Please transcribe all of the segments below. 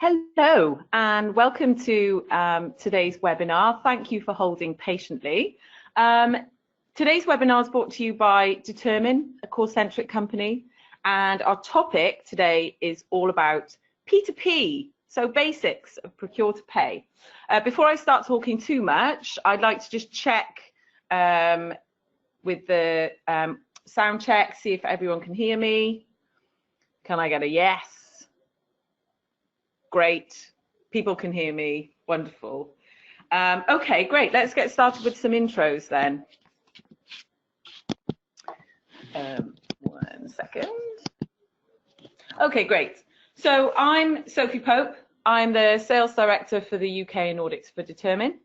Hello and welcome to today's webinar. Thank you for holding patiently. Today's webinar is brought to you by Determine, a Corcentric company, and our topic today is all about P2P, so basics of Procure-to-Pay. Before I start talking too much, I'd like to just check with the sound check, see if everyone can hear me. Can I get a yes? Great, people can hear me, wonderful. Okay, great, let's get started with some intros then. 1 second. Okay, great. So I'm Sophie Pope. I'm the Sales Director for the UK and Nordics for Determine.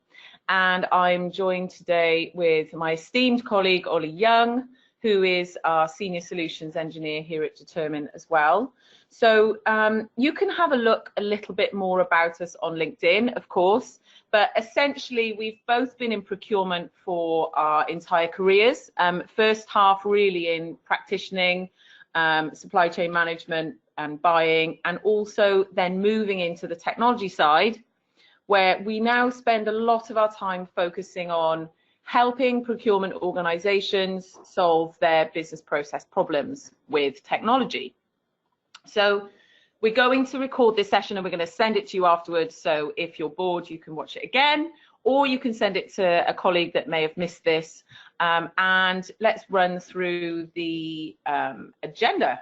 And I'm joined today with my esteemed colleague, Ollie Young, who is our Senior Solutions Engineer here at Determine as well. So you can have a look a little bit more about us on LinkedIn, of course, but essentially we've both been in procurement for our entire careers. First half really in practicing, supply chain management and buying, and also then moving into the technology side, where we now spend a lot of our time focusing on helping procurement organizations solve their business process problems with technology. So we're going to record this session and we're going to send it to you afterwards. So if you're bored, you can watch it again, or you can send it to a colleague that may have missed this. And let's run through the agenda.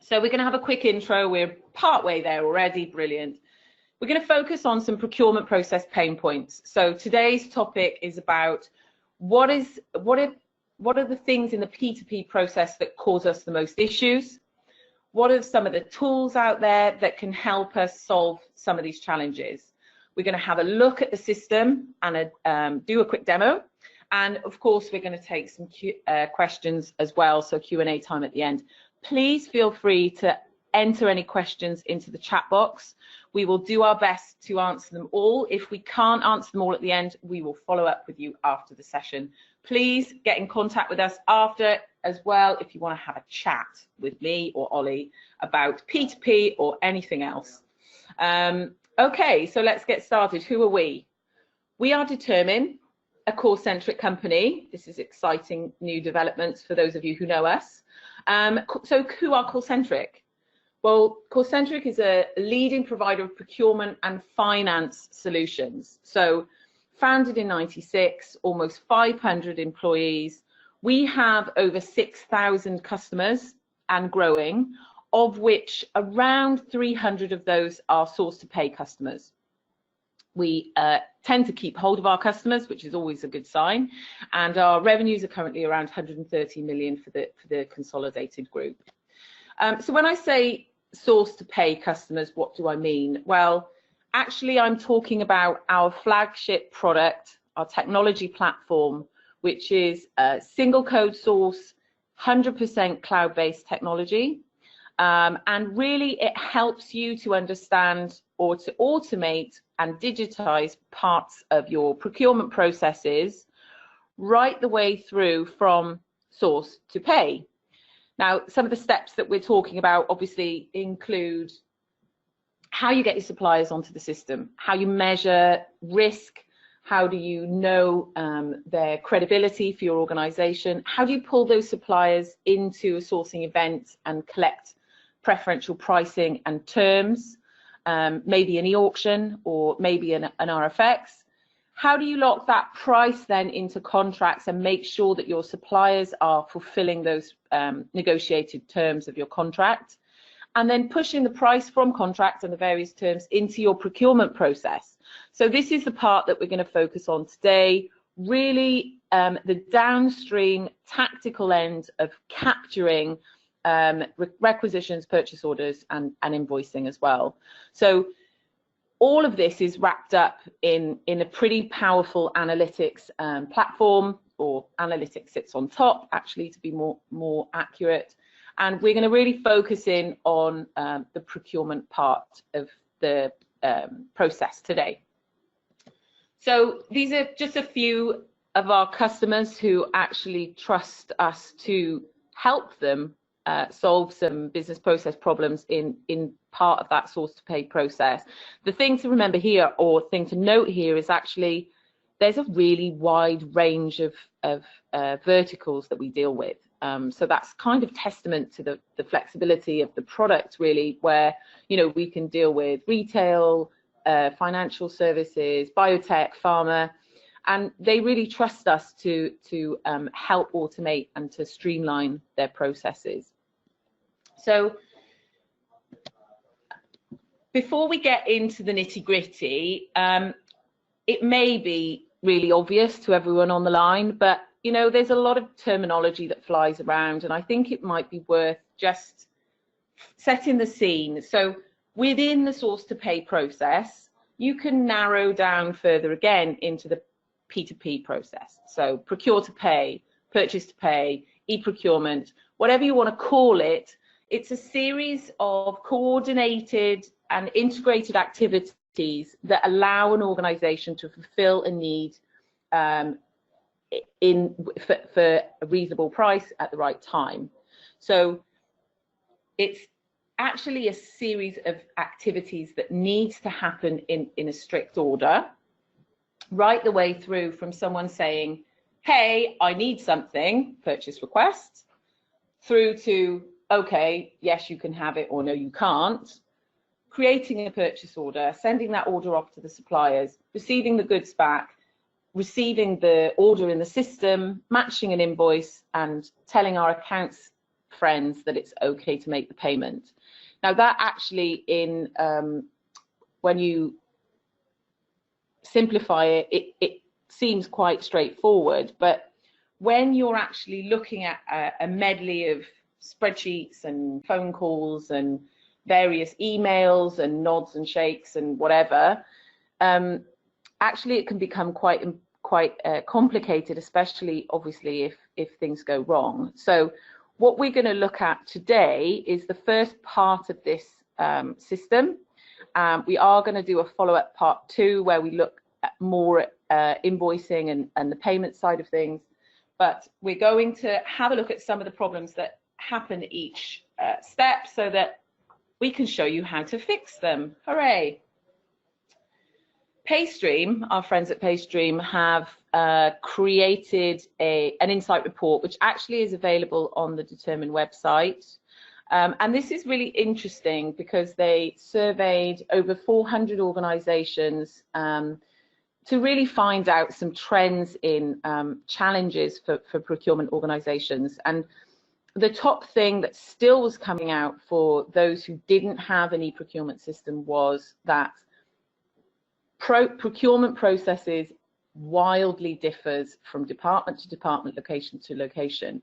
So we're going to have a quick intro. We're partway there already. Brilliant. We're going to focus on some procurement process pain points. So today's topic is about what are the things in the P2P process that cause us the most issues? What are some of the tools out there that can help us solve some of these challenges? We're going to have a look at the system and do a quick demo. And of course, we're going to take some questions as well, so Q&A time at the end. Please feel free to enter any questions into the chat box. We will do our best to answer them all. If we can't answer them all at the end, we will follow up with you after the session. Please get in contact with us after as well if you want to have a chat with me or Ollie about P2P or anything else. Okay, so let's get started. Who are we? We are Determine, a Corcentric company. This is exciting new developments for those of you who know us. So who are Corcentric? Well, Corcentric is a leading provider of procurement and finance solutions. So founded in '96, almost 500 employees. We have over 6,000 customers and growing, of which around 300 of those are source-to-pay customers. We tend to keep hold of our customers, which is always a good sign, and our revenues are currently around 130 million for the consolidated group. So when I say source-to-pay customers, what do I mean? Well, actually, I'm talking about our flagship product, our technology platform, which is a single code source, 100% cloud-based technology. And really, it helps you to understand or to automate and digitize parts of your procurement processes right the way through from source to pay. Now, some of the steps that we're talking about obviously include how you get your suppliers onto the system, how you measure risk, how do you know their credibility for your organization, how do you pull those suppliers into a sourcing event and collect preferential pricing and terms, maybe an e-auction or maybe an RFX. How do you lock that price then into contracts and make sure that your suppliers are fulfilling those negotiated terms of your contract? And then pushing the price from contract and the various terms into your procurement process. So this is the part that we're going to focus on today, really the downstream tactical end of capturing requisitions, purchase orders, and invoicing as well. So all of this is wrapped up in a pretty powerful analytics platform, or analytics sits on top, actually, to be more accurate. And we're going to really focus in on the procurement part of the process today. So these are just a few of our customers who actually trust us to help them solve some business process problems in part of that source to pay process. The thing to remember here, or thing to note here, is actually there's a really wide range of verticals that we deal with. So that's kind of testament to the flexibility of the product, really, where, you know, we can deal with retail, financial services, biotech, pharma, and they really trust us to help automate and to streamline their processes. So before we get into the nitty-gritty, it may be really obvious to everyone on the line, but you know, there's a lot of terminology that flies around, and I think it might be worth just setting the scene. So within the source to pay process, you can narrow down further again into the P2P process. So procure-to-pay, purchase-to-pay, e-procurement, whatever you want to call it, it's a series of coordinated and integrated activities that allow an organization to fulfill a need for a reasonable price at the right time. So it's actually a series of activities that needs to happen in a strict order, right the way through from someone saying, hey, I need something, purchase request, through to, okay, yes, you can have it, or no, you can't, creating a purchase order, sending that order off to the suppliers, receiving the goods back, receiving the order in the system, matching an invoice, and telling our accounts friends that it's okay to make the payment. Now that actually, when you simplify it, it seems quite straightforward, but when you're actually looking at a medley of spreadsheets and phone calls and various emails and nods and shakes and whatever, actually it can become quite complicated, especially obviously if things go wrong. So what we're going to look at today is the first part of this system. We are going to do a follow-up part 2 where we look at more at invoicing and the payment side of things, but we're going to have a look at some of the problems that happen each step so that we can show you how to fix them. Hooray! PayStream, our friends at PayStream, have created an insight report, which actually is available on the Determine website. And this is really interesting because they surveyed over 400 organizations to really find out some trends in challenges for procurement organizations. And the top thing that still was coming out for those who didn't have an e-procurement system was that procurement processes wildly differs from department to department, location to location.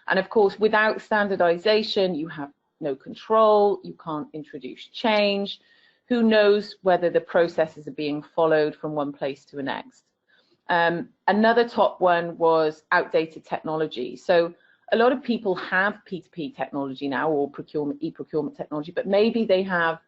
And of course, without standardization, you have no control, you can't introduce change. Who knows whether the processes are being followed from one place to the next. Another top one was outdated technology. So a lot of people have P2P technology now, or e-procurement technology, but maybe they have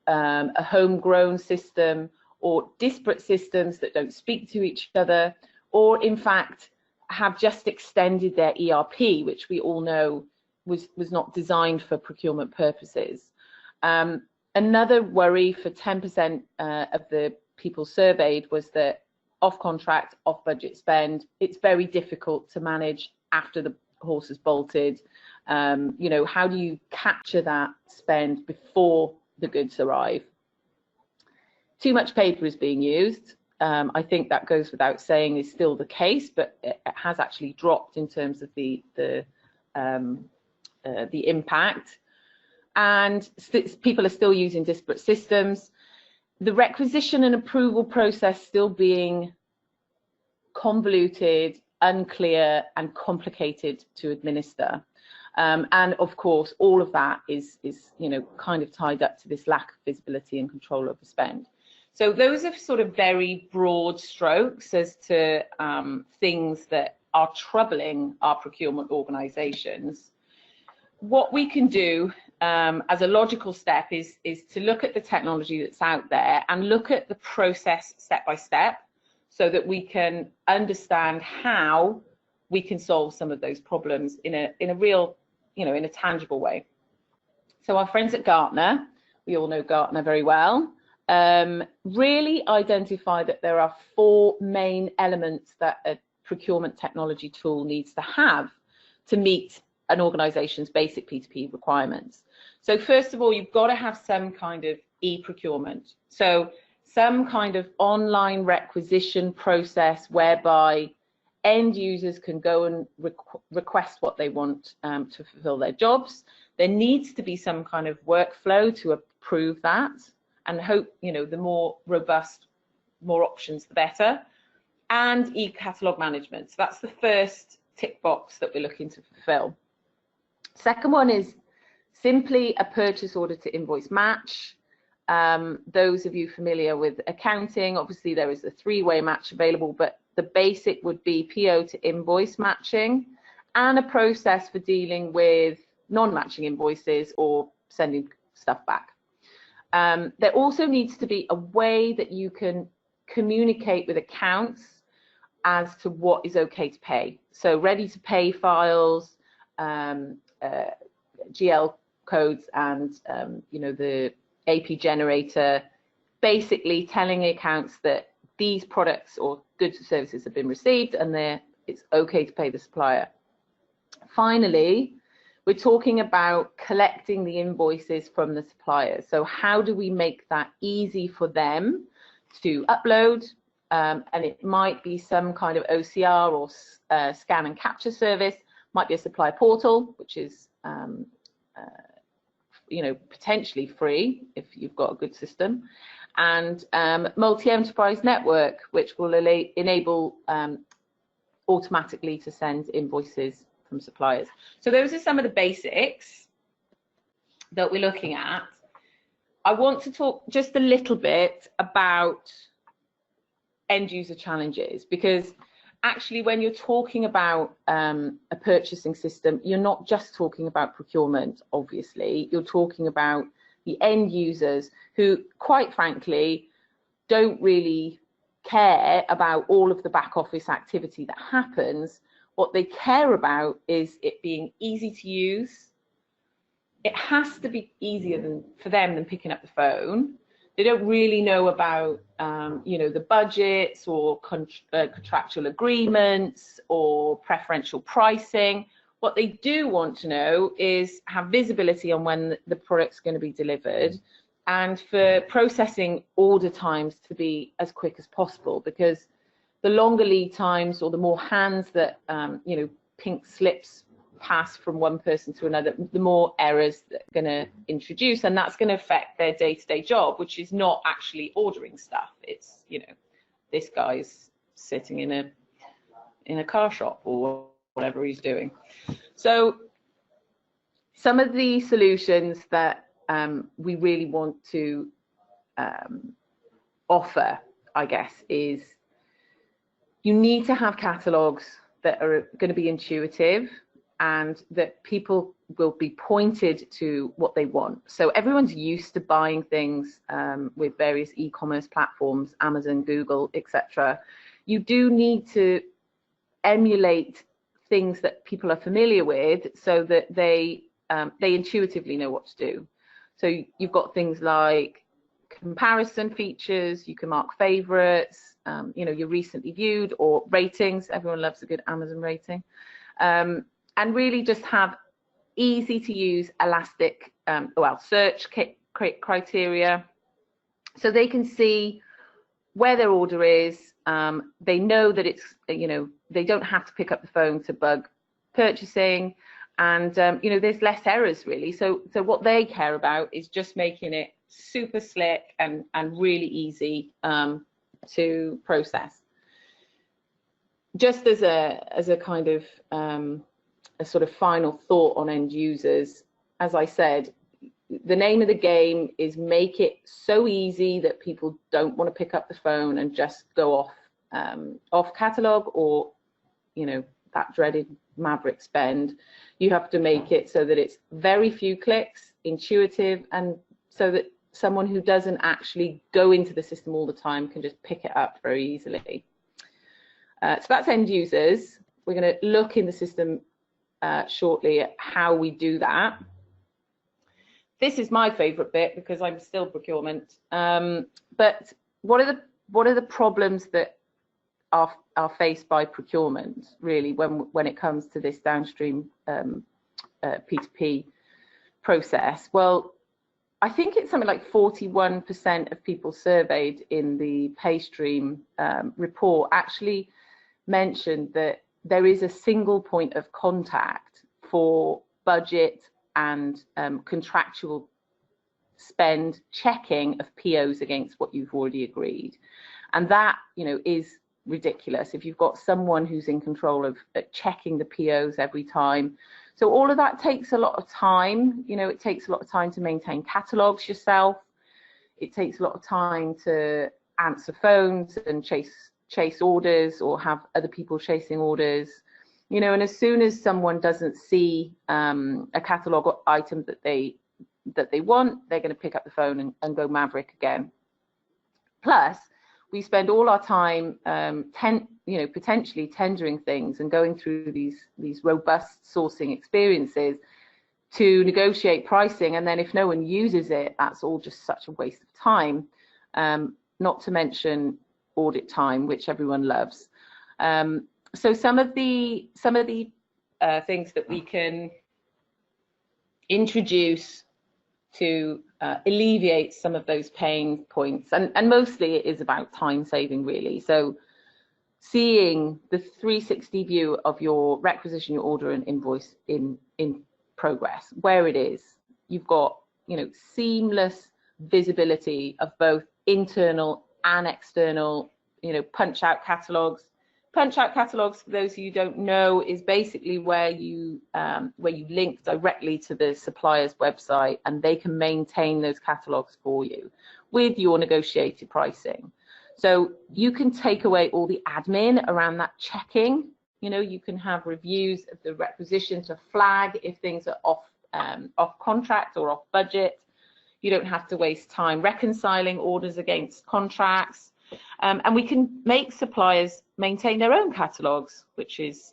a homegrown system or disparate systems that don't speak to each other, or in fact have just extended their ERP, which we all know was not designed for procurement purposes. Another worry for 10% of the people surveyed was that off-contract, off-budget spend, it's very difficult to manage after the horse has bolted. You know, how do you capture that spend before the goods arrive? Too much paper is being used. I think that goes without saying is still the case, but it has actually dropped in terms of the impact. And people are still using disparate systems. The requisition and approval process still being convoluted, unclear, and complicated to administer. And of course, all of that is you know, kind of tied up to this lack of visibility and control over spend. So those are sort of very broad strokes as to things that are troubling our procurement organizations. What we can do as a logical step is to look at the technology that's out there and look at the process step by step so that we can understand how we can solve some of those problems in a real you know, in a tangible way. So our friends at Gartner, we all know Gartner very well, really identify that there are 4 main elements that a procurement technology tool needs to have to meet an organization's basic P2P requirements. So first of all, you've got to have some kind of e-procurement. So some kind of online requisition process whereby end users can go and request what they want to fulfill their jobs. There needs to be some kind of workflow to approve that, and hope, you know, the more robust, more options, the better. And e-catalog management. So that's the first tick box that we're looking to fulfill. Second one is simply a purchase order to invoice match. Those of you familiar with accounting, obviously there is a 3-way match available, but the basic would be PO to invoice matching, and a process for dealing with non-matching invoices or sending stuff back. There also needs to be a way that you can communicate with accounts as to what is okay to pay. So ready to pay files, GL codes, and you know, the AP generator, basically telling accounts that these products or goods or services have been received and it's okay to pay the supplier. Finally, we're talking about collecting the invoices from the suppliers. So how do we make that easy for them to upload? And it might be some kind of OCR or scan and capture service, might be a supplier portal, which is you know, potentially free if you've got a good system, and multi-enterprise network, which will enable automatically to send invoices from suppliers. So those are some of the basics that we're looking at. I want to talk just a little bit about end user challenges, because actually when you're talking about a purchasing system, you're not just talking about procurement, obviously. You're talking about the end users who, quite frankly, don't really care about all of the back office activity that happens. What they care about is it being easy to use. It has to be easier for them than picking up the phone. They don't really know about you know, the budgets or contractual agreements or preferential pricing. What they do want to know is have visibility on when the product's going to be delivered, and for processing order times to be as quick as possible, because the longer lead times or the more hands that you know, pink slips pass from one person to another, the more errors they're going to introduce, and that's going to affect their day-to-day job, which is not actually ordering stuff. It's, you know, this guy's sitting in a car shop or whatever he's doing. So some of the solutions that we really want to offer, I guess, is you need to have catalogs that are going to be intuitive and that people will be pointed to what they want. So everyone's used to buying things with various e-commerce platforms, Amazon, Google, etc. You do need to emulate things that people are familiar with so that they intuitively know what to do. So you've got things like comparison features, you can mark favorites, you know, your recently viewed, or ratings. Everyone loves a good Amazon rating. And really just have easy to use elastic search criteria, so they can see where their order is. They know that it's, you know, they don't have to pick up the phone to bug purchasing, and you know, there's less errors really. So what they care about is just making it super slick and really easy to process. Just as a kind of a sort of final thought on end users, as I said, the name of the game is make it so easy that people don't want to pick up the phone and just go off catalog, or, you know, that dreaded maverick spend. You have to make it so that it's very few clicks, intuitive, and so that someone who doesn't actually go into the system all the time can just pick it up very easily. So that's end users. We're going to look in the system shortly at how we do that. This is my favorite bit because I'm still procurement. But what are the problems that are faced by procurement really when it comes to this downstream P2P process? Well, I think it's something like 41% of people surveyed in the PayStream report actually mentioned that there is a single point of contact for budget and contractual spend checking of POs against what you've already agreed. And that, you know, is ridiculous if you've got someone who's in control of checking the POs every time. So all of that takes a lot of time. You know, it takes a lot of time to maintain catalogs yourself. It takes a lot of time to answer phones and chase orders or have other people chasing orders. You know, and as soon as someone doesn't see a catalog item that they want, they're going to pick up the phone and go maverick again. Plus, we spend all our time, potentially tendering things and going through these robust sourcing experiences to negotiate pricing, and then if no one uses it, that's all just such a waste of time. Not to mention audit time, which everyone loves. So some of the things that we can introduce to alleviate some of those pain points, and mostly it is about time saving really. So seeing the 360 view of your requisition, your order and invoice in progress, where it is, you've got, you know, seamless visibility of both internal and external, you know, punch out catalogs. Punch out catalogs, for those of you who don't know, is basically where you link directly to the supplier's website and they can maintain those catalogs for you with your negotiated pricing. So you can take away all the admin around that checking. You know, you can have reviews of the requisition to flag if things are off contract or off budget. You don't have to waste time reconciling orders against contracts. And we can make suppliers maintain their own catalogs, which is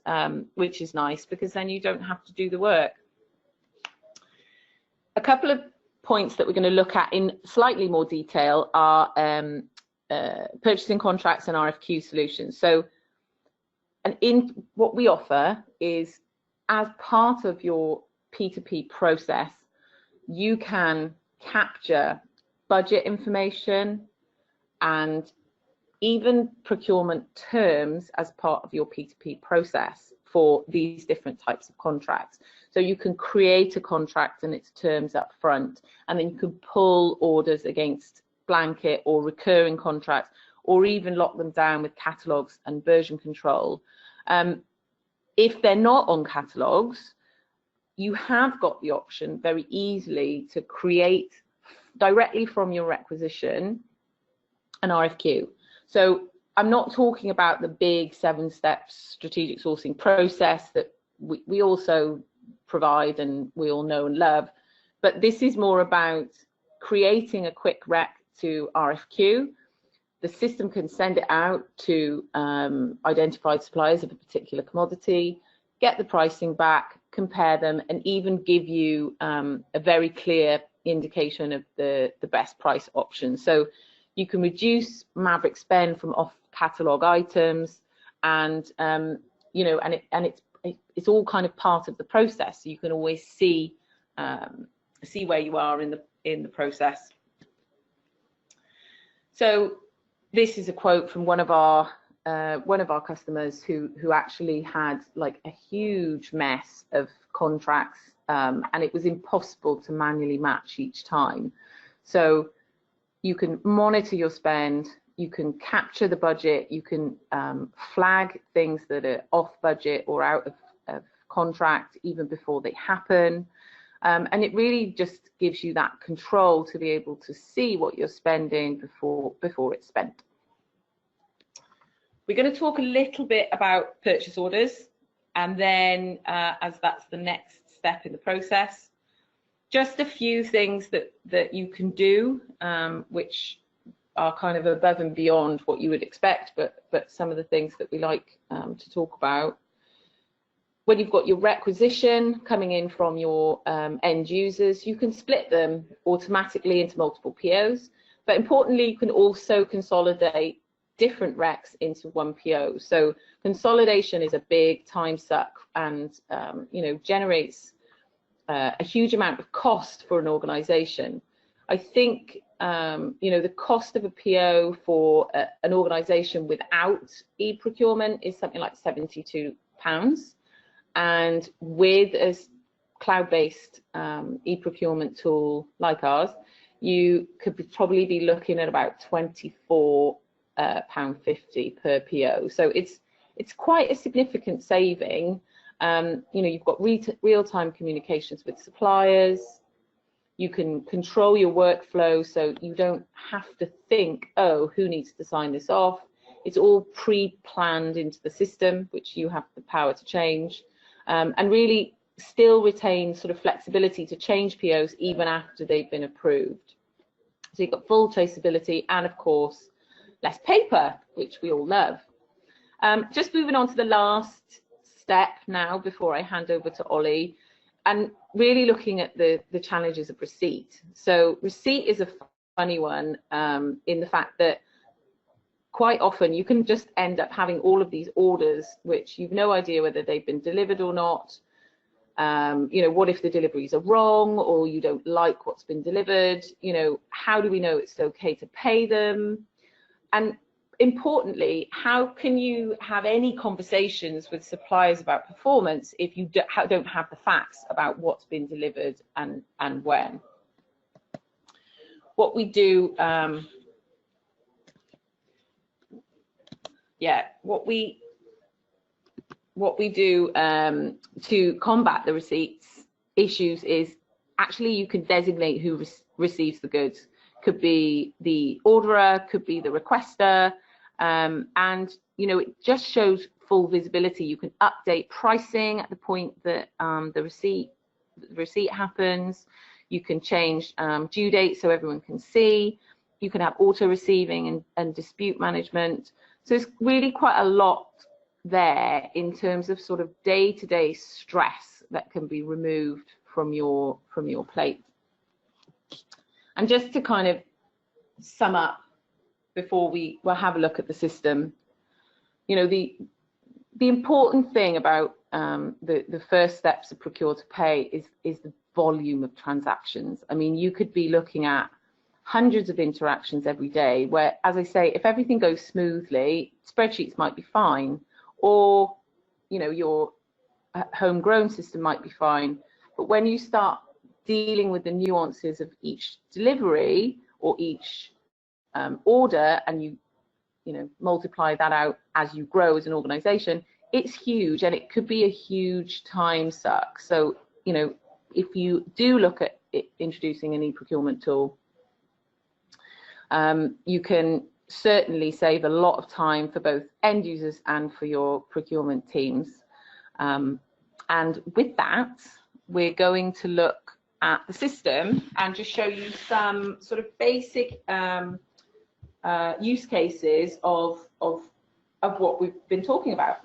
nice, because then you don't have to do the work. A couple of points that we're going to look at in slightly more detail are purchasing contracts and RFQ solutions. So, and in what we offer is, as part of your P2P process, you can capture budget information and even procurement terms as part of your P2P process for these different types of contracts. So you can create a contract and its terms up front, and then you can pull orders against blanket or recurring contracts, or even lock them down with catalogs and version control. If they're not on catalogs, you have got the option very easily to create directly from your requisition an RFQ. So I'm not talking about the big 7-step strategic sourcing process that we also provide and we all know and love, but this is more about creating a quick rec to RFQ. The system can send it out to identified suppliers of a particular commodity, get the pricing back, compare them, and even give you a very clear indication of the best price option. So you can reduce maverick spend from off catalog items, and you know, and it's all kind of part of the process. So you can always see where you are in the process. So this is a quote from one of our customers who actually had like a huge mess of contracts, and it was impossible to manually match each time. So you can monitor your spend, you can capture the budget, you can flag things that are off budget or out of contract even before they happen. And it really just gives you that control to be able to see what you're spending before it's spent. We're going to talk a little bit about purchase orders, and then as that's the next step in the process, just a few things that you can do, which are kind of above and beyond what you would expect, but some of the things that we like to talk about. when you've got your requisition coming in from your end users, you can split them automatically into multiple POs. But importantly, you can also consolidate different recs into one PO. So consolidation is a big time suck and generates a huge amount of cost for an organization. I think the cost of a PO for an organization without e-procurement is something like £72. And with a cloud-based e-procurement tool like ours, you could probably be looking at about £24.50 per PO. So it's quite a significant saving. You've got real-time communications with suppliers. You can control your workflow, so you don't have to think, oh, who needs to sign this off? It's all pre-planned into the system, which you have the power to change, and really still retain sort of flexibility to change POs even after they've been approved. So you've got full traceability and, of course, less paper, which we all love. Just moving on to the last step now before I hand over to Ollie, and really looking at the challenges of receipt. So receipt is a funny one in the fact that quite often you can just end up having all of these orders which you've no idea whether they've been delivered or not. What if the deliveries are wrong or you don't like what's been delivered? How do we know it's okay to pay them? And importantly, how can you have any conversations with suppliers about performance if you don't have the facts about what's been delivered and when? What we do, what we do to combat the receipts issues is actually you can designate who receives the goods. Could be the orderer, could be the requester, and it just shows full visibility. You can update pricing at the point that the receipt happens. You can change due date so everyone can see. You can have auto receiving and dispute management. So it's really quite a lot there in terms of sort of day-to-day stress that can be removed from your plate. And just to kind of sum up before we'll have a look at the system, the important thing about the first steps of Procure-to-Pay is the volume of transactions. I mean, you could be looking at hundreds of interactions every day where, as I say, if everything goes smoothly, spreadsheets might be fine, or your homegrown system might be fine. But when you start dealing with the nuances of each delivery or each order, and you multiply that out as you grow as an organization, it's huge, and it could be a huge time suck. So if you do look at introducing an e-procurement tool, you can certainly save a lot of time for both end users and for your procurement teams. And with that, we're going to look at the system and just show you some sort of basic use cases of what we've been talking about.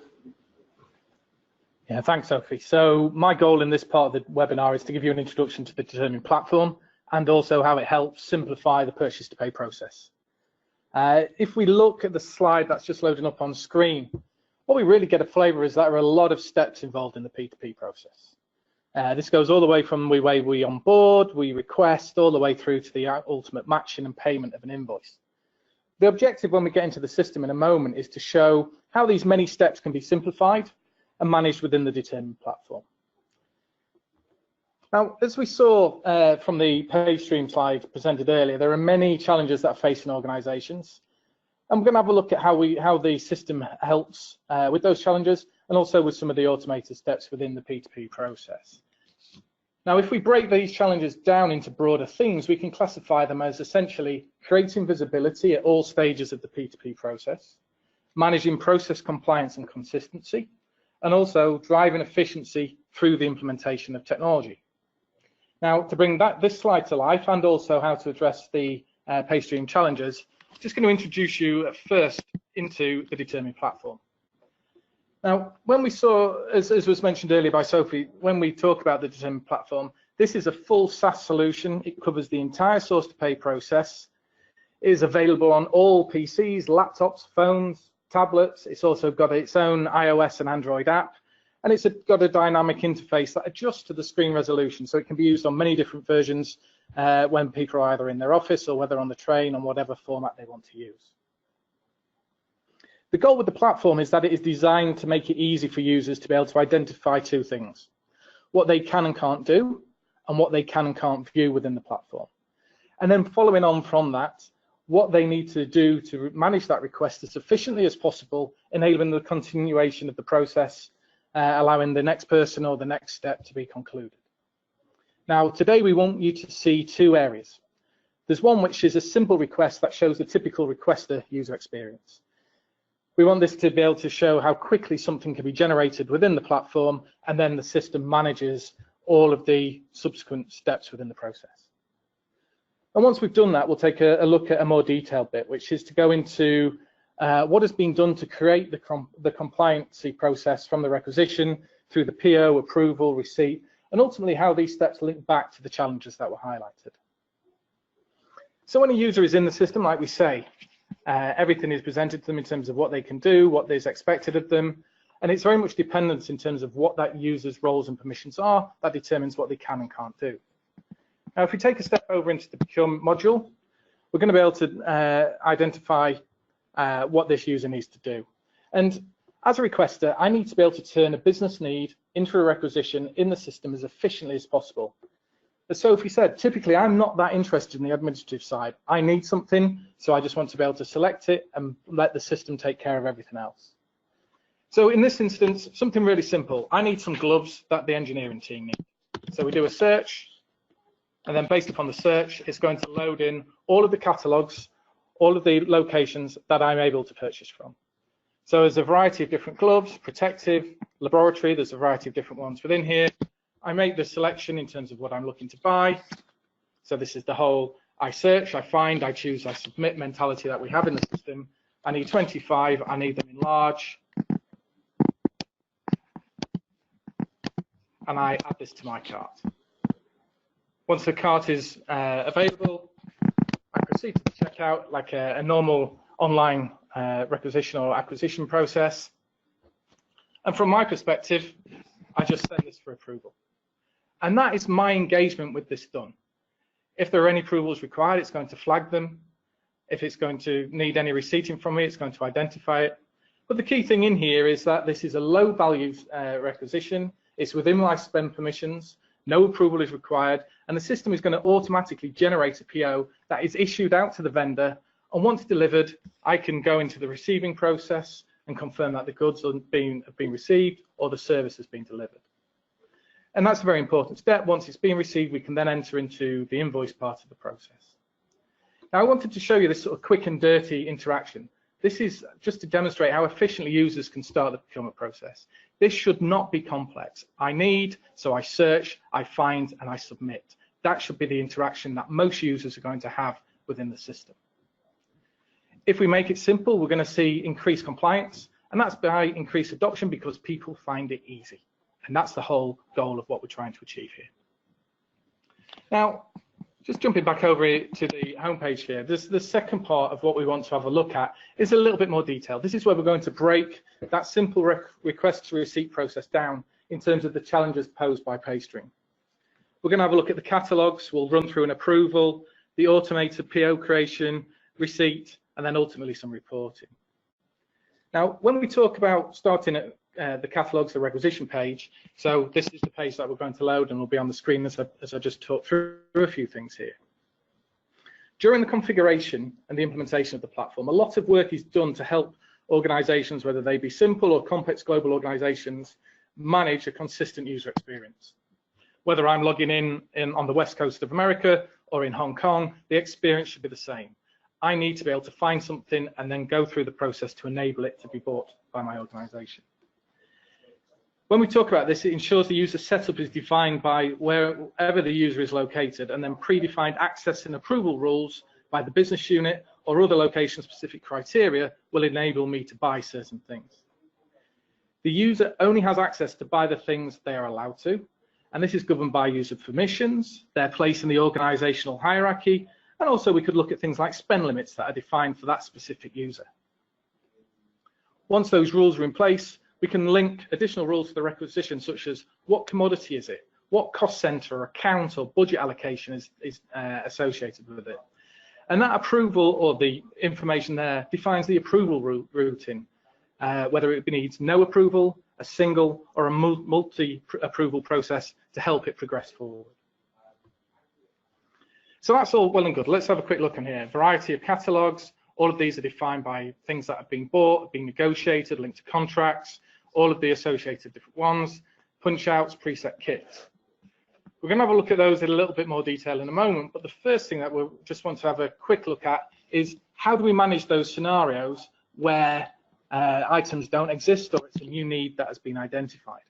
Yeah, thanks, Sophie. So my goal in this part of the webinar is to give you an introduction to the Determine platform and also how it helps simplify the purchase to pay process. If we look at the slide that's just loading up on screen, what we really get a flavour is that there are a lot of steps involved in the P2P process. This goes all the way from the way we onboard, we request, all the way through to the ultimate matching and payment of an invoice. The objective when we get into the system in a moment is to show how these many steps can be simplified and managed within the Determine platform. Now, as we saw from the page stream slide presented earlier, there are many challenges that are facing organisations. And we're going to have a look at how the system helps with those challenges and also with some of the automated steps within the P2P process. Now, if we break these challenges down into broader themes, we can classify them as essentially creating visibility at all stages of the P2P process, managing process compliance and consistency, and also driving efficiency through the implementation of technology. Now, to bring this slide to life and also how to address the pay stream challenges, I'm just going to introduce you first into the Determine platform. Now, when we saw, as was mentioned earlier by Sophie, when we talk about the Determine platform, this is a full SaaS solution. It covers the entire source-to-pay process. It is available on all PCs, laptops, phones, tablets. It's also got its own iOS and Android app, and it's got a dynamic interface that adjusts to the screen resolution, so it can be used on many different versions when people are either in their office or whether on the train, on whatever format they want to use. The goal with the platform is that it is designed to make it easy for users to be able to identify two things: what they can and can't do, and what they can and can't view within the platform. And then following on from that, what they need to do to manage that request as efficiently as possible, enabling the continuation of the process, allowing the next person or the next step to be concluded. Now, today we want you to see two areas. There's one which is a simple request that shows the typical requester user experience. We want this to be able to show how quickly something can be generated within the platform, and then the system manages all of the subsequent steps within the process. And once we've done that, we'll take a look at a more detailed bit, which is to go into what has been done to create the compliancy process from the requisition through the PO, approval, receipt, and ultimately how these steps link back to the challenges that were highlighted. So when a user is in the system, like we say, everything is presented to them in terms of what they can do, what is expected of them, and it's very much dependent in terms of what that user's roles and permissions are that determines what they can and can't do. Now, if we take a step over into the procurement module, we're going to be able to identify what this user needs to do. And as a requester, I need to be able to turn a business need into a requisition in the system as efficiently as possible. As Sophie said, typically I'm not that interested in the administrative side. I need something, so I just want to be able to select it and let the system take care of everything else. So in this instance, something really simple. I need some gloves that the engineering team need. So we do a search, and then based upon the search, it's going to load in all of the catalogs, all of the locations that I'm able to purchase from. So there's a variety of different gloves, protective, laboratory, there's a variety of different ones within here. I make the selection in terms of what I'm looking to buy. So this is the whole I search, I find, I choose, I submit mentality that we have in the system. I need 25, I need them in large. And I add this to my cart. Once the cart is available, I proceed to the checkout like a normal online requisition or acquisition process. And from my perspective, I just send this for approval. And that is my engagement with this done. If there are any approvals required, it's going to flag them. If it's going to need any receipting from me, it's going to identify it. But the key thing in here is that this is a low value requisition. It's within my spend permissions. No approval is required. And the system is going to automatically generate a PO that is issued out to the vendor. And once delivered, I can go into the receiving process and confirm that the goods have been received or the service has been delivered. And that's a very important step. Once it's been received, we can then enter into the invoice part of the process. Now, I wanted to show you this sort of quick and dirty interaction. This is just to demonstrate how efficiently users can start the procurement process. This should not be complex. I need, so I search, I find, and I submit. That should be the interaction that most users are going to have within the system. If we make it simple, we're going to see increased compliance, and that's by increased adoption because people find it easy. And that's the whole goal of what we're trying to achieve here. Now, just jumping back over to the homepage here, the second part of what we want to have a look at is a little bit more detailed. This is where we're going to break that simple request to receipt process down in terms of the challenges posed by PayStream. We're going to have a look at the catalogs, we'll run through an approval, the automated PO creation, receipt, and then ultimately some reporting. Now, when we talk about starting at the catalogs, the requisition page, so this is the page that we're going to load and will be on the screen as I just talked through a few things here. During the configuration and the implementation of the platform, a lot of work is done to help organizations, whether they be simple or complex global organizations, manage a consistent user experience. Whether I'm logging in on the West Coast of America or in Hong Kong, the experience should be the same. I need to be able to find something and then go through the process to enable it to be bought by my organization. When we talk about this, it ensures the user setup is defined by wherever the user is located, and then predefined access and approval rules by the business unit or other location-specific criteria will enable me to buy certain things. The user only has access to buy the things they are allowed to, and this is governed by user permissions, their place in the organizational hierarchy, and also we could look at things like spend limits that are defined for that specific user. Once those rules are in place, we can link additional rules to the requisition, such as what commodity is it, what cost center, account, or budget allocation is associated with it. And that approval, or the information there, defines the approval routing, whether it needs no approval, a single, or a multi-approval process to help it progress forward. So that's all well and good. Let's have a quick look in here. Variety of catalogs. All of these are defined by things that have been bought, been negotiated, linked to contracts, all of the associated different ones, punch outs, preset kits. We're going to have a look at those in a little bit more detail in a moment, but the first thing that we just want to have a quick look at is how do we manage those scenarios where items don't exist or it's a new need that has been identified.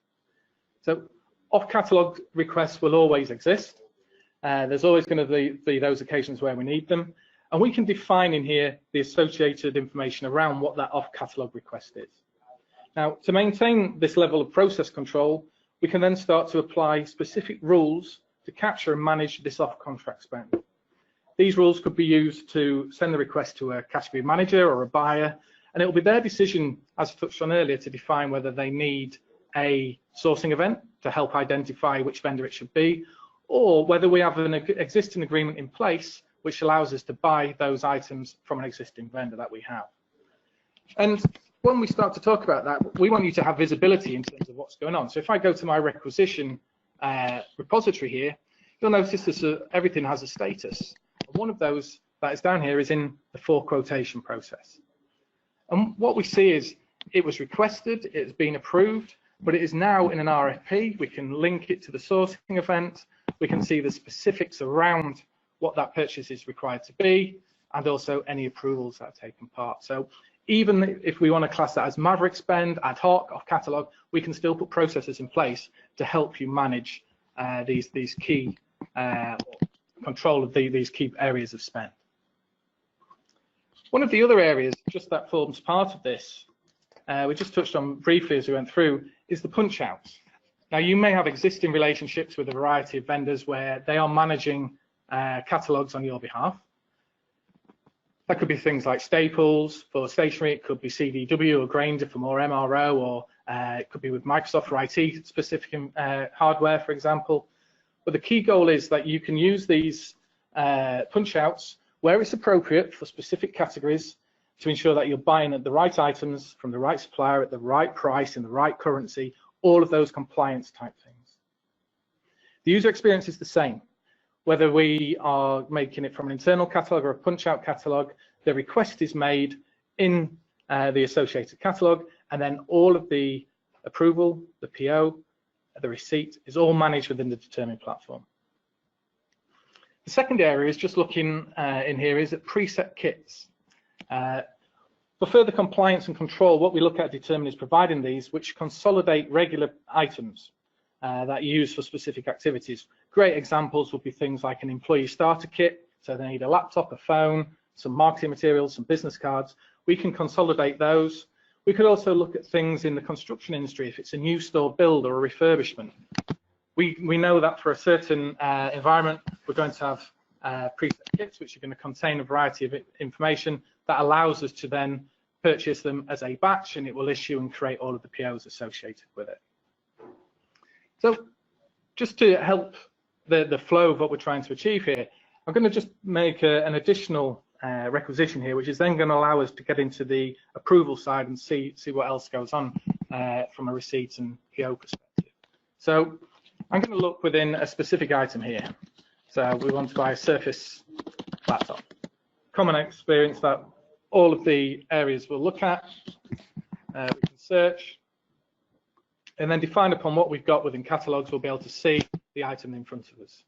So off-catalogue requests will always exist. There's always going to be those occasions where we need them. And we can define in here the associated information around what that off-catalogue request is. Now, to maintain this level of process control, we can then start to apply specific rules to capture and manage this off-contract spend. These rules could be used to send the request to a category manager or a buyer, and it will be their decision, as touched on earlier, to define whether they need a sourcing event to help identify which vendor it should be, or whether we have an existing agreement in place which allows us to buy those items from an existing vendor that we have. And when we start to talk about that, we want you to have visibility in terms of what's going on. So if I go to my requisition repository here, you'll notice that everything has a status. And one of those that is down here is in the for quotation process. And what we see is it was requested, it's been approved, but it is now in an RFP. We can link it to the sourcing event. We can see the specifics around what that purchase is required to be, and also any approvals that have taken part. So even if we want to class that as maverick spend, ad hoc, off catalog, we can still put processes in place to help you manage these key control of these key areas of spend. One of the other areas just that forms part of this, we just touched on briefly as we went through, is the punch outs. Now you may have existing relationships with a variety of vendors where they are managing catalogs on your behalf. That could be things like Staples for stationery, it could be CDW or Grainger for more MRO, or it could be with Microsoft for IT specific hardware, for example. But the key goal is that you can use these punch outs where it's appropriate for specific categories to ensure that you're buying at the right items from the right supplier at the right price in the right currency, all of those compliance type things. The user experience is the same. Whether we are making it from an internal catalog or a punch-out catalog, the request is made in the associated catalog, and then all of the approval, the PO, the receipt is all managed within the Determine platform. The second area is just looking in here is at preset kits. For further compliance and control, what we look at Determine is providing these which consolidate regular items that you use for specific activities. Great examples would be things like an employee starter kit, so they need a laptop, a phone, some marketing materials, some business cards. We can consolidate those. We could also look at things in the construction industry if it's a new store build or a refurbishment. We know that for a certain environment, we're going to have preset kits which are going to contain a variety of information that allows us to then purchase them as a batch, and it will issue and create all of the POs associated with it. So just to help the flow of what we're trying to achieve here, I'm going to just make an additional requisition here, which is then going to allow us to get into the approval side and see what else goes on from a receipt and PO perspective. So I'm going to look within a specific item here. So we want to buy a Surface laptop. Common experience that all of the areas we'll look at. We can search, and then define upon what we've got within catalogs, we'll be able to see the item in front of us.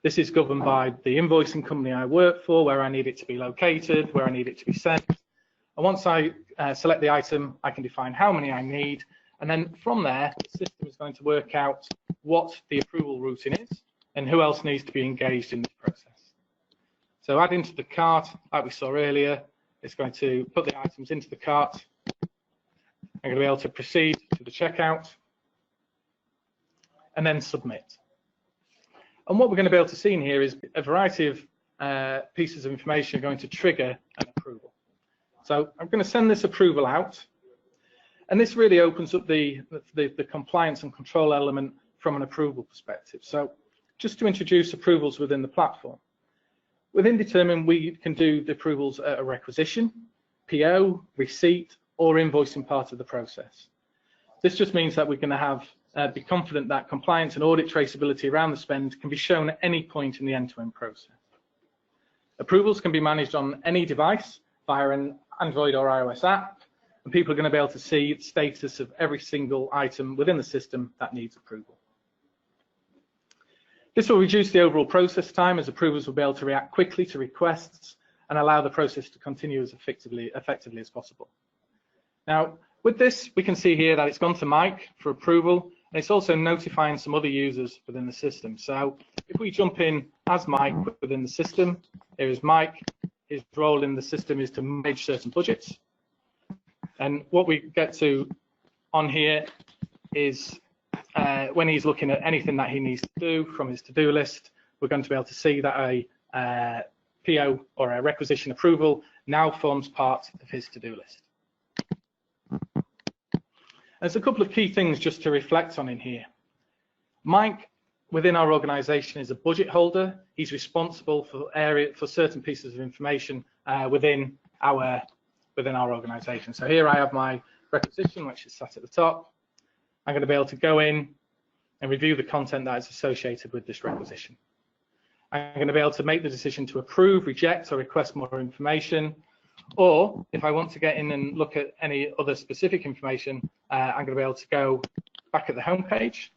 This is governed by the invoicing company I work for, where I need it to be located, where I need it to be sent. And once I select the item, I can define how many I need. And then from there, the system is going to work out what the approval routing is and who else needs to be engaged in this process. So add into the cart, like we saw earlier, it's going to put the items into the cart. I'm going to be able to proceed to the checkout, and then submit. And what we're going to be able to see in here is a variety of pieces of information are going to trigger an approval. So I'm going to send this approval out, and this really opens up the compliance and control element from an approval perspective. So just to introduce approvals within the platform. Within Determine, we can do the approvals at a requisition, PO, receipt, or invoicing part of the process. This just means that we're going to have be confident that compliance and audit traceability around the spend can be shown at any point in the end-to-end process. Approvals can be managed on any device via an Android or iOS app, and people are going to be able to see the status of every single item within the system that needs approval. This will reduce the overall process time, as approvers will be able to react quickly to requests and allow the process to continue as effectively as possible. Now, with this, we can see here that it's gone to Mike for approval, and it's also notifying some other users within the system. So if we jump in as Mike within the system, here is Mike. His role in the system is to manage certain budgets. And what we get to on here is when he's looking at anything that he needs to do from his to-do list, we're going to be able to see that a PO or a requisition approval now forms part of his to-do list. There's a couple of key things just to reflect on in here. Mike, within our organization, is a budget holder. He's responsible for certain pieces of information within our organization. So here I have my requisition, which is sat at the top. I'm going to be able to go in and review the content that is associated with this requisition. I'm going to be able to make the decision to approve, reject, or request more information. Or if I want to get in and look at any other specific information, I'm going to be able to go back at the home page,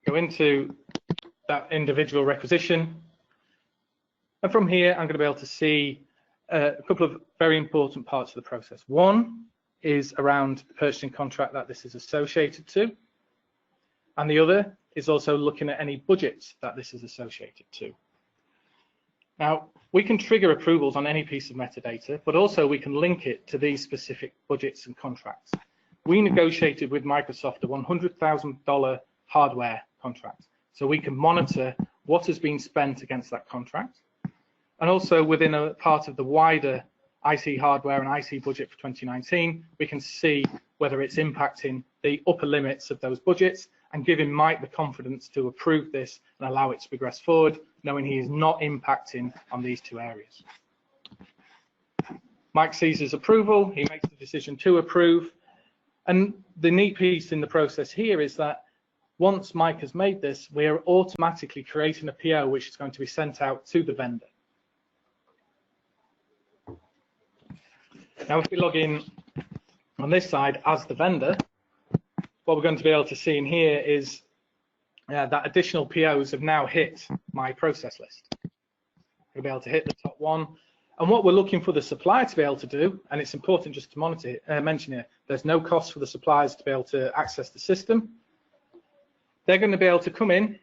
go into that individual requisition, and from here I'm going to be able to see a couple of very important parts of the process. One is around the purchasing contract that this is associated to, and the other is also looking at any budgets that this is associated to. Now, we can trigger approvals on any piece of metadata, but also we can link it to these specific budgets and contracts. We negotiated with Microsoft a $100,000 hardware contract, so we can monitor what has been spent against that contract. And also within a part of the wider IT hardware and IT budget for 2019, we can see whether it's impacting the upper limits of those budgets and giving Mike the confidence to approve this and allow it to progress forward, knowing he is not impacting on these two areas. Mike sees his approval, he makes the decision to approve, and the neat piece in the process here is that once Mike has made this, we are automatically creating a PO which is going to be sent out to the vendor. Now, if we log in on this side as the vendor, what we're going to be able to see in here is that additional POs have now hit my process list. We'll be able to hit the top one. And what we're looking for the supplier to be able to do, and it's important just to mention here, there's no cost for the suppliers to be able to access the system. They're going to be able to come in,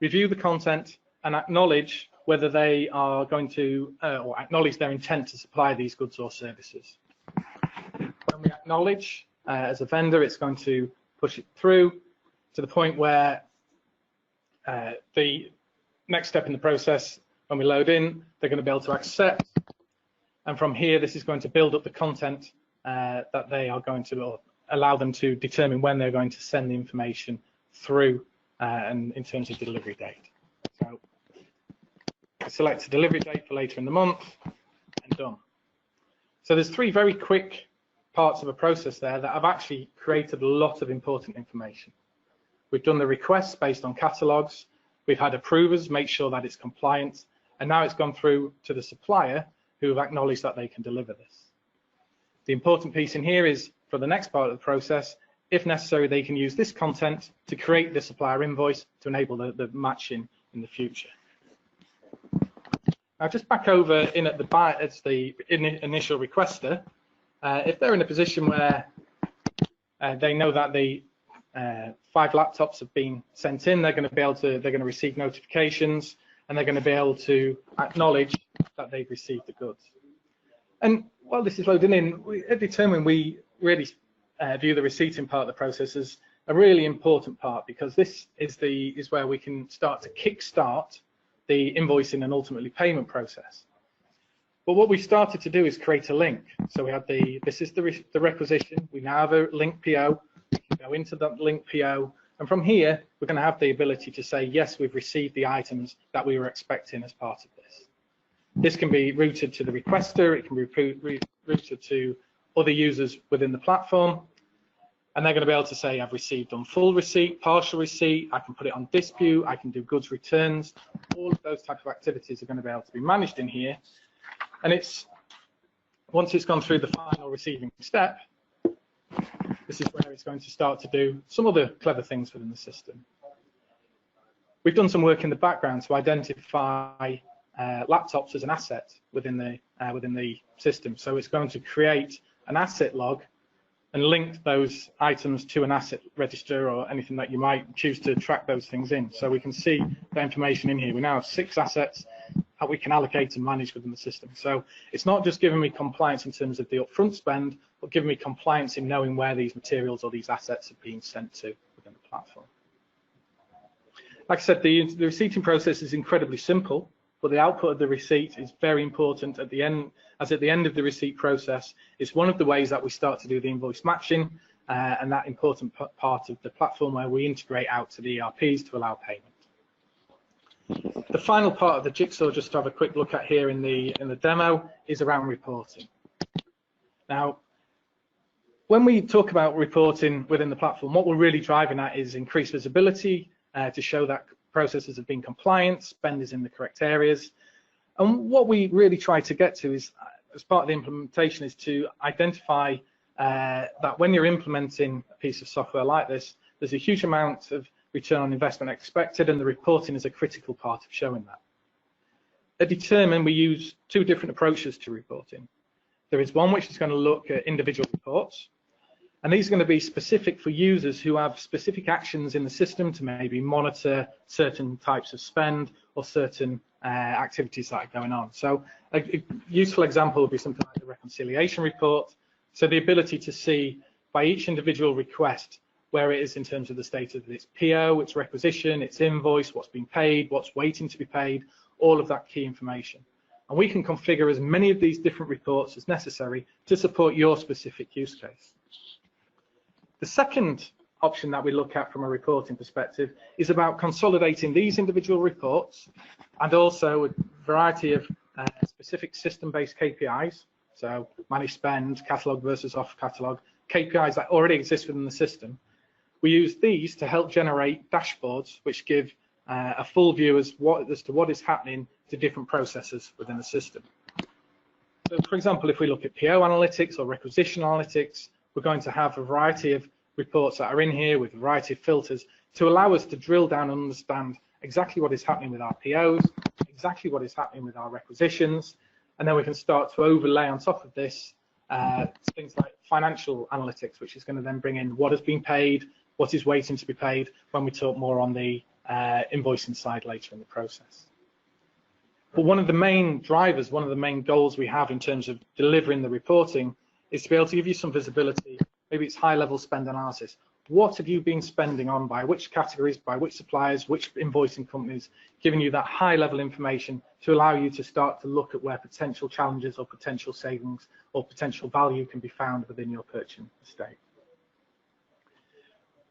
review the content, and acknowledge whether they are going to, or acknowledge their intent to supply these goods or services. When we acknowledge, as a vendor, it's going to push it through to the point where the next step in the process, when we load in, they're going to be able to accept. And from here, this is going to build up the content that they are going to, or allow them to determine when they're going to send the information through and in terms of delivery date. So I select a delivery date for later in the month and done. So there's three very quick parts of a process there that have actually created a lot of important information. We've done the requests based on catalogs, we've had approvers make sure that it's compliant, and now it's gone through to the supplier who have acknowledged that they can deliver this. The important piece in here is for the next part of the process, if necessary, they can use this content to create the supplier invoice to enable the matching in the future. Now, just back over in at the buyer as the initial requester, if they're in a position where they know that the 5 laptops have been sent in, they're going to receive notifications, and they're going to be able to acknowledge that they've received the goods. And while this is loading in, at Determine we really view the receipting part of the process as a really important part, because this is where we can start to kickstart the invoicing and ultimately payment process. But what we started to do is create a link. So we have this is the requisition. We now have a link PO. We can go into that link PO, and from here we're going to have the ability to say, yes, we've received the items that we were expecting as part of this. This can be routed to the requester. It can be routed to other users within the platform, and they're going to be able to say, I've received on full receipt, partial receipt, I can put it on dispute, I can do goods returns. All of those types of activities are going to be able to be managed in here. And once it's gone through the final receiving step, this is where it's going to start to do some other clever things within the system. We've done some work in the background to identify laptops as an asset within the system. So it's going to create an asset log and link those items to an asset register or anything that you might choose to track those things in. So we can see the information in here. We now have 6 assets that we can allocate and manage within the system. So it's not just giving me compliance in terms of the upfront spend, but giving me compliance in knowing where these materials or these assets are being sent to within the platform. Like I said, the receipting process is incredibly simple, but the output of the receipt is very important at the end. As at the end of the receipt process, it's one of the ways that we start to do the invoice matching and that important part of the platform where we integrate out to the ERPs to allow payment. The final part of the jigsaw, just to have a quick look at here in the demo, is around reporting. Now, when we talk about reporting within the platform, what we're really driving at is increased visibility to show that processes have been compliant, spend is in the correct areas. And what we really try to get to is, as part of the implementation, is to identify that when you're implementing a piece of software like this, there's a huge amount of return on investment expected, and the reporting is a critical part of showing that. At Determine, we use 2 different approaches to reporting. There is one which is going to look at individual reports, and these are going to be specific for users who have specific actions in the system to maybe monitor certain types of spend or certain activities that are going on. So a useful example would be something like the reconciliation report. So the ability to see by each individual request where it is in terms of the state of its PO, its requisition, its invoice, what's been paid, what's waiting to be paid, all of that key information. And we can configure as many of these different reports as necessary to support your specific use case. The second option that we look at from a reporting perspective is about consolidating these individual reports and also a variety of specific system-based KPIs, so managed spend, catalogue versus off catalogue, KPIs that already exist within the system. We use these to help generate dashboards which give a full view as to what is happening to different processes within the system. So, for example, if we look at PO analytics or requisition analytics, we're going to have a variety of reports that are in here with a variety of filters to allow us to drill down and understand exactly what is happening with our POs, exactly what is happening with our requisitions, and then we can start to overlay on top of this things like financial analytics, which is going to then bring in what has been paid, what is waiting to be paid, when we talk more on the invoicing side later in the process. But one of the main drivers, one of the main goals we have in terms of delivering the reporting is to be able to give you some visibility. Maybe it's high-level spend analysis. What have you been spending on, by which categories, by which suppliers, which invoicing companies, giving you that high-level information to allow you to start to look at where potential challenges or potential savings or potential value can be found within your purchasing estate.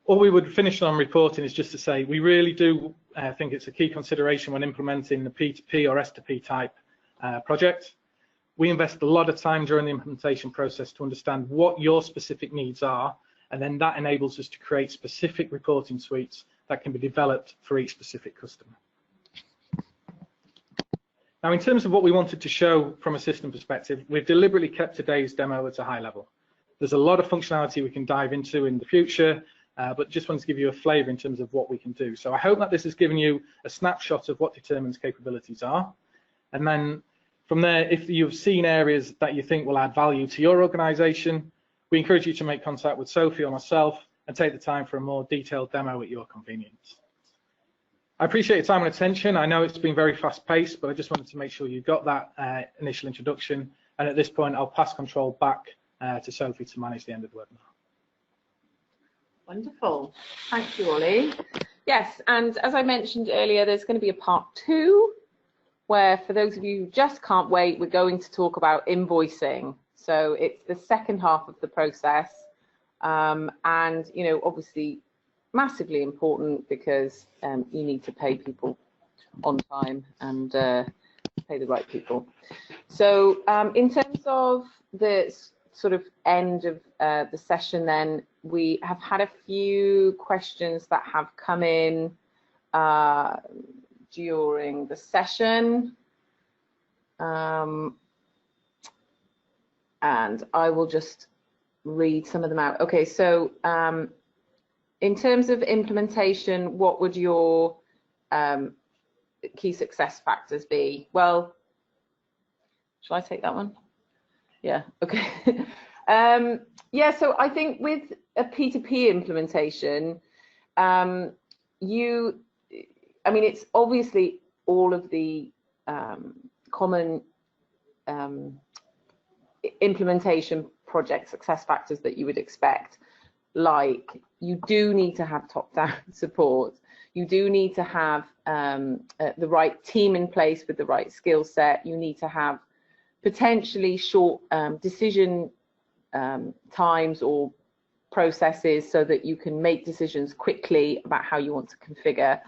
All we would finish on reporting is just to say we really do think it's a key consideration when implementing the P2P or S2P type project. We invest a lot of time during the implementation process to understand what your specific needs are, and then that enables us to create specific reporting suites that can be developed for each specific customer. Now, in terms of what we wanted to show from a system perspective, we've deliberately kept today's demo at a high level. There's a lot of functionality we can dive into in the future, but just wanted to give you a flavour in terms of what we can do. So I hope that this has given you a snapshot of what Determine's capabilities are, and then from there, if you've seen areas that you think will add value to your organisation, we encourage you to make contact with Sophie or myself and take the time for a more detailed demo at your convenience. I appreciate your time and attention. I know it's been very fast-paced, but I just wanted to make sure you got that initial introduction. And at this point, I'll pass control back to Sophie to manage the end of the webinar. Wonderful. Thank you, Ollie. Yes, and as I mentioned earlier, there's going to be a part 2 where, for those of you who just can't wait, we're going to talk about invoicing. So it's the second half of the process, and you know, obviously massively important because you need to pay people on time and pay the right people. So in terms of the sort of end of the session, then we have had a few questions that have come in during the session, and I will just read some of them out. Okay, so in terms of implementation, what would your key success factors be? Well, shall I take that one? Yeah, okay. Yeah, so I think with a P2P implementation, I mean, it's obviously all of the common implementation project success factors that you would expect. Like, you do need to have top-down support. You do need to have the right team in place with the right skill set. You need to have potentially short decision times or processes so that you can make decisions quickly about how you want to configure.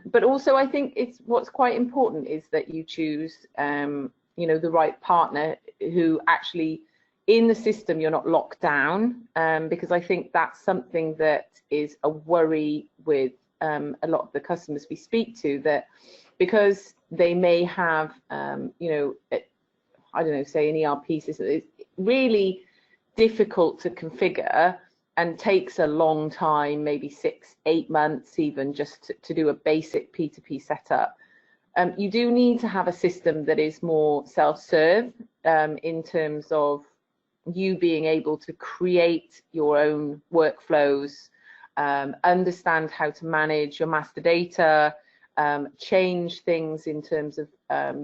But also, I think what's quite important is that you choose you know, the right partner who actually, in the system, you're not locked down, because I think that's something that is a worry with a lot of the customers we speak to, that because they may have you know, I don't know, say an ERP system, it's really difficult to configure and takes a long time, maybe 6-8 months even, just to do a basic P2P setup. You do need to have a system that is more self-serve in terms of you being able to create your own workflows, understand how to manage your master data, change things in terms of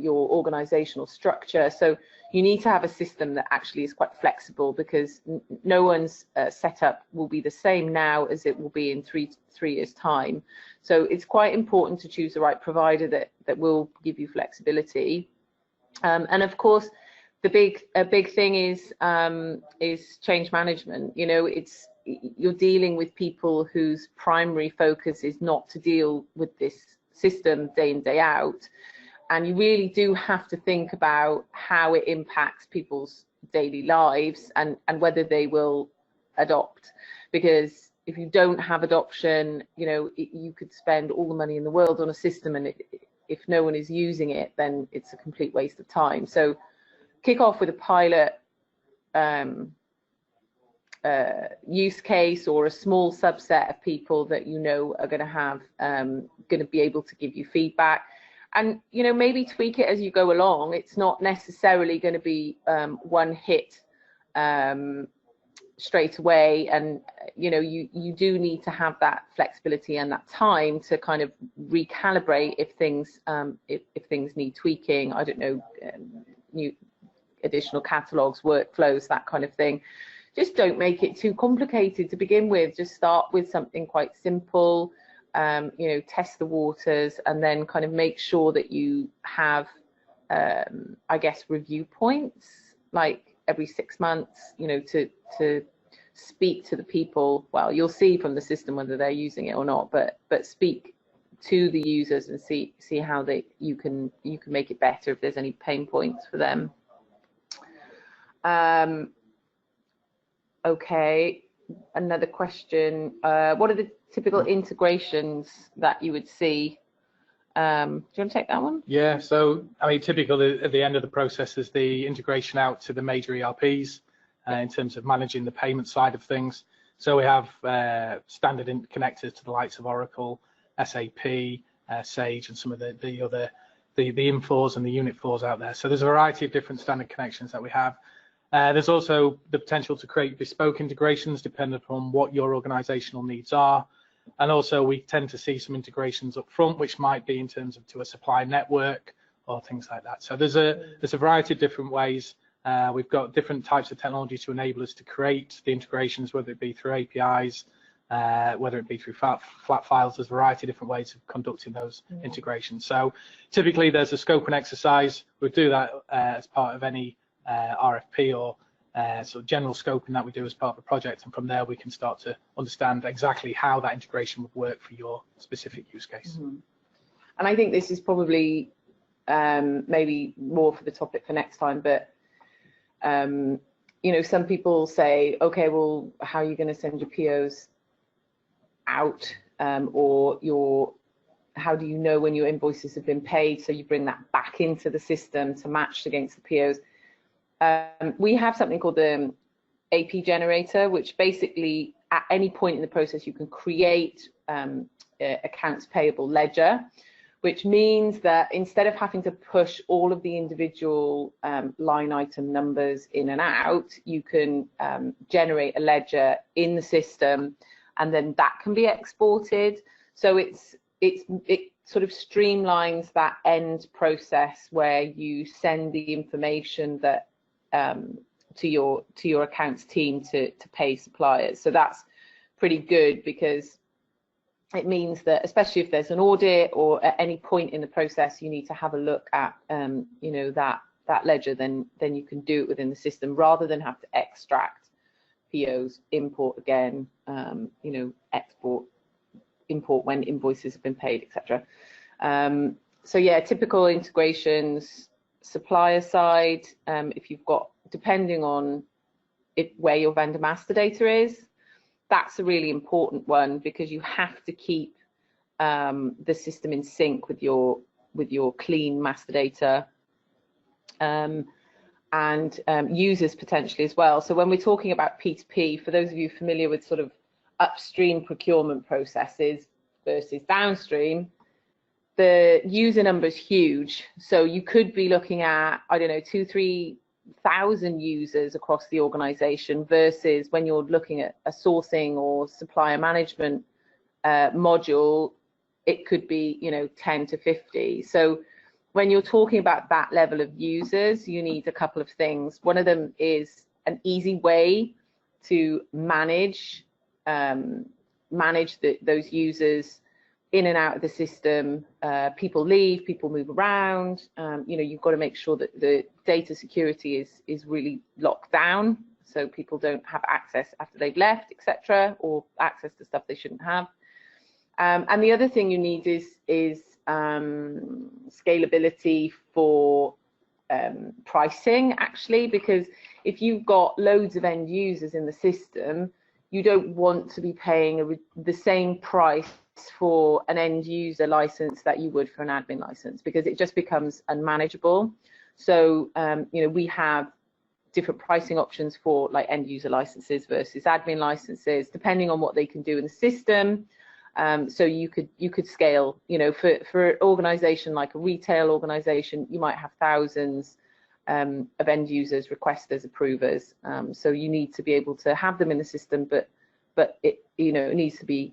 your organizational structure. So you need to have a system that actually is quite flexible, because no one's setup will be the same now as it will be in three years' time. So it's quite important to choose the right provider that will give you flexibility. And of course, a big thing is change management. You know, you're dealing with people whose primary focus is not to deal with this system day in, day out, and you really do have to think about how it impacts people's daily lives and whether they will adopt. Because if you don't have adoption, you know, you could spend all the money in the world on a system, and if no one is using it, then it's a complete waste of time. So kick off with a pilot use case, or a small subset of people that you know are going to have going to be able to give you feedback, and you know, maybe tweak it as you go along. It's not necessarily going to be one hit straight away, and you know, you do need to have that flexibility and that time to kind of recalibrate if things need tweaking. I don't know, new additional catalogs, workflows, that kind of thing. Just don't make it too complicated to begin with. Just start with something quite simple, you know, test the waters, and then kind of make sure that you have, I guess, review points, like every 6 months, you know, to speak to the people. Well, you'll see from the system whether they're using it or not, but speak to the users and see how you can make it better if there's any pain points for them. Okay, another question. What are the typical integrations that you would see? Do you want to take that one? Yeah, so I mean, typically at the end of the process is the integration out to the major ERPs in terms of managing the payment side of things. So we have standard connectors to the likes of Oracle, SAP, Sage, and some of the other Infor and the Unit4s out there. So there's a variety of different standard connections that we have. There's also the potential to create bespoke integrations depending upon what your organizational needs are. And also we tend to see some integrations up front, which might be in terms of to a supply network or things like that. So there's a variety of different ways We've got different types of technology to enable us to create the integrations, whether it be through APIs, whether it be through flat files. There's a variety of different ways of conducting those integrations. So typically there's a scoping exercise. We do that as part of any RFP or sort of general scoping that we do as part of a project, and from there we can start to understand exactly how that integration would work for your specific use case. And I think this is probably maybe more for the topic for next time, but you know, some people say, okay, well, how are you going to send your POs out, or how do you know when your invoices have been paid? So you bring that back into the system to match against the POs. We have something called the AP generator, which basically at any point in the process you can create accounts payable ledger, which means that instead of having to push all of the individual line item numbers in and out, you can generate a ledger in the system, and then that can be exported. So it sort of streamlines that end process where you send the information that to your accounts team to pay suppliers. So that's pretty good, because it means that, especially if there's an audit or at any point in the process you need to have a look at you know, that ledger, then you can do it within the system rather than have to extract POs, import again, you know, export, import when invoices have been paid, etc. So yeah, typical integrations, supplier side, if you've got, depending on where your vendor master data is, that's a really important one, because you have to keep the system in sync with your clean master data, and users potentially as well. So when we're talking about P2P, for those of you familiar with sort of upstream procurement processes versus downstream, the user number is huge. So you could be looking at, I don't know, 2,000-3,000 users across the organization, versus when you're looking at a sourcing or supplier management module, it could be, you know, 10 to 50. So when you're talking about that level of users, you need a couple of things. One of them is an easy way to manage those users in and out of the system. People leave, people move around. You know, you've got to make sure that the data security is really locked down, so people don't have access after they've left, etc., or access to stuff they shouldn't have. And the other thing you need is scalability for pricing, actually, because if you've got loads of end users in the system, you don't want to be paying the same price for an end user license that you would for an admin license, because it just becomes unmanageable. So you know, we have different pricing options for like end user licenses versus admin licenses, depending on what they can do in the system. So you could scale, you know, for an organization like a retail organization, you might have thousands of end users, requesters, approvers. So you need to be able to have them in the system, but it, you know, it needs to be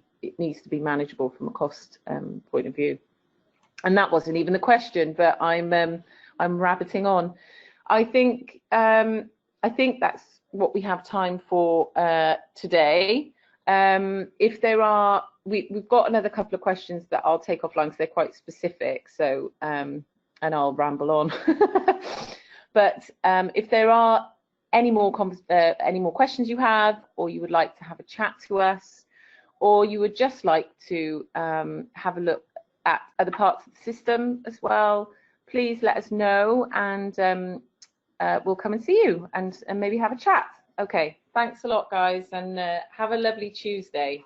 manageable from a cost point of view. And that wasn't even the question, but I'm rabbiting on. I think that's what we have time for today. If there are, we've got another couple of questions that I'll take offline because they're quite specific. So and I'll ramble on. But if there are any more questions you have, or you would like to have a chat to us, or you would just like to have a look at other parts of the system as well, please let us know, and we'll come and see you and maybe have a chat. Okay, thanks a lot, guys, and have a lovely Tuesday.